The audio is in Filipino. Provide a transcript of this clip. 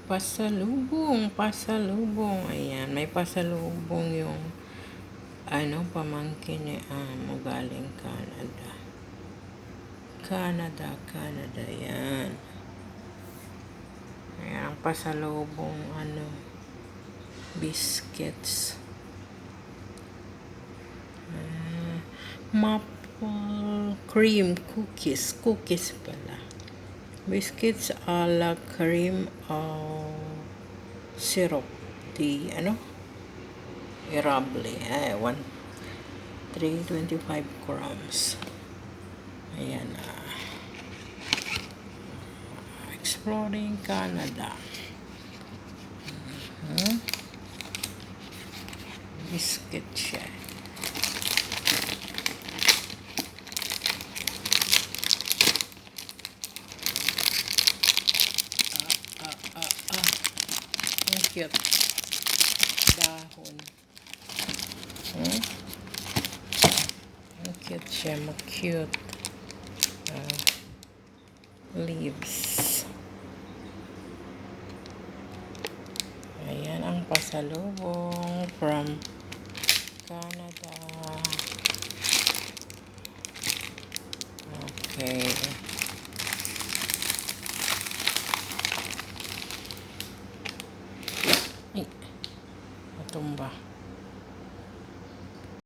Pasalubong. Ayan, may pasalubong yung pamangkin ni Amo galing Canada. Canada, yan. Ayan, ang pasalubong, biscuits. Maple cream cookies pala. Biscuits a la cream syrup. Érable. 325 grams. Ayan. Exploring Canada. Biscuit siya. Ang cute. Dahon. Ang cute siya. Cute. Leaves. Ayan ang pasalubong from Canada. Okay.